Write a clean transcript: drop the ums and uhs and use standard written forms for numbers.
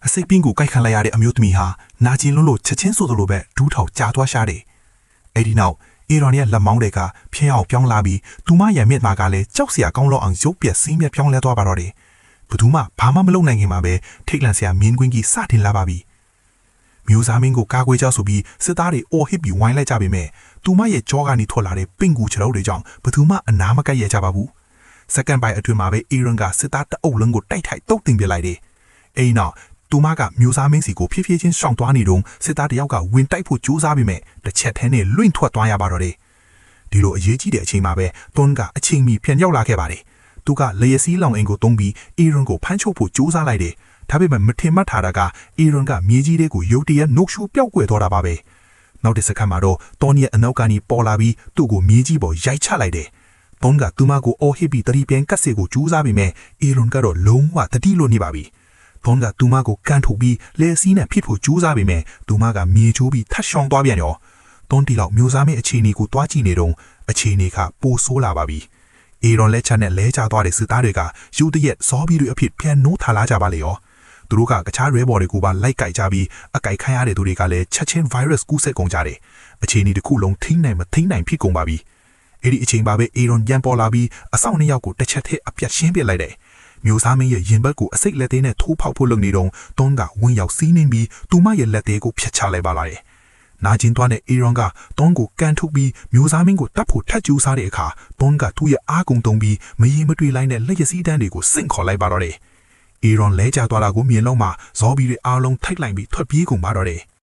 အစိတ်ပင်းကိုကိုက်ခံလိုက်ရတဲ့အမျိုးသမီးဟာနာကျင်လွန်းလို့ချက်ချင်းဆိုသလိုပဲဒူးထောက်ကြာသွားရှာတယ်။အဲ့ဒီနောက်အေရွန်ရဲ့လက်မောင်းတွေကဖျင်းအောင်ပြောင်းလာပြီးသူမရဲ့မျက်နှာကလည်းကြောက်စရာကောင်းလောက်အောင်ရုပ်ပြက်စင်းပြက်ပြောင်းလဲသွားပါတော့တယ်။ဘသူမှဘာမှမလုပ်နိုင်ခင်မှာပဲထိတ်လန့်စရာမြင်းကွင်းကြီးစတင်လာပါပြီ။မျိုးသားမင်းကိုကာကွယ်ကြဆိုပြီးစစ်သားတွေအော်ဟစ်ပြီးဝိုင်းလိုက်ကြပေမဲ့သူမရဲ့ကြောကနေထွက်လာတဲ့ပင့်ကူခြေထောက်တွေကြောင့်ဘသူမှအနာမကက်ရကြပါဘူး။စက္ကန့်ပိုင်းအတွင်းမှာပဲအေရွန်ကစစ်သားတအုပ်လုံးကိုတိုက်ထိုက်တုတ်တင်ပြလိုက်တယ်။အဲ့နောက်သူမကမျိုးသားမင်းစီကိုဖြည်းဖြည်းချင်းရှောင်သွားနေတော့စစ်သားတယောက်ကဝင်တိုက်ဖို့ကြိုးစားပေမဲ့တစ်ချက်ထဲနဲ့လွင့်ထွက်သွားရပါတော့တယ်။ဒီလိုအရေးကြီးတဲ့အချိန်မှာပဲတွန်းကအချိန်မီပြန်ရောက်လာခဲ့ပါတယ်။သူကလေယာစီးလောင်အိမ်ကိုတုံးပြီးအေရွန်ကိုဖမ်းချုပ်ဖို့ကြိုးစားလိုက်တယ်။ဒါပေမဲ့မထင်မှတ်ထားတာကအေရွန်ကမြေကြီးတွေကိုရုတ်တရက်နှုတ်ရှူပျောက်ကွယ်သွားတာပါပဲ။နောက်တစ်စက္ကန့်မှာတော့တွန်းရဲ့အနောက်ကနေပေါ်လာပြီးသူ့ကိုမြေကြီးပေါ်ရိုက်ချလိုက်တယ်။တွန်းကသူမကိုအော်ဟစ်ပြီးတတိပြန်ကတ်စေကိုကြိုးစားပေမဲ့အေရွန်ကတော့လုံးဝတတိလွတ်နေပါပြီ။တွန်းကသူမကိုကန်ထုတ်ပြီးလေစီးနဲ့ဖြစ်ဖို့ကြိုးစားပေမဲ့သူမကမြေချိုးပြီးထပ်ရှောင်သွားပြန်ရော။တွန်းတီလောက်မျိုးစားမင်းအခြေအနေကိုတွားကြည့်နေတော့အခြေအနေကပိုဆိုးလာပါပြီ။အေရွန်လက်ချက်နဲ့လဲကျသွားတဲ့စစ်သားတွေကယူတရက်ဇော်ဘီတွေအဖြစ်ပြန်နိုးထားလာကြပါလေရော။သူတို့ကကခြားရဲဘော်တွေကိုပါလိုက်ကြိုက်ကြပြီးအကြိုက်ခိုင်းရတဲ့သူတွေကလည်းချက်ချင်း virus ကူးစက်ကုန်ကြတယ်။အခြေအနေတစ်ခုလုံးထိနိုင်မထိနိုင်ဖြစ်ကုန်ပါပြီ။အဲ့ဒီအချိန်ပါပဲအေရွန်ပြန်ပေါ်လာပြီးအဆောင်နှစ်ယောက်ကိုတစ်ချက်ထဲအပြတ်ရှင်းပစ်လိုက်တယ်။မျိုးစားမင်းရဲ့ရင်ဘတ်ကိုအစိတ်လက်သေးနဲ့ထိုးဖောက်ဖို့လုပ်နေတော့တွန်းကဝင်ရောက်စီးနှင်းပြီးသူမရဲ့လက်သေးကိုဖျက်ချလိုက်ပါလာတယ်။နာကျင်သွားတဲ့အေရွန်ကတွန်းကိုကန်ထုတ်ပြီးမျိုးစားမင်းကိုတတ်ဖို့ထပ်ကြိုးစားတဲ့အခါတွန်းကသူ့ရဲ့အားကုန်တုံးပြီးမရေမတွေ့လိုက်တဲ့လက်ရစီးတန်းတွေကိုစင့်ခေါ်လိုက်ပါတော့တယ်။အေရွန်လဲကျသွားတာကိုမြင်တော့မှဇော်ဘီတွေအားလုံးထိုက်လိုက်ပြီးထွက်ပြေးကုန်ပါတော့တယ်။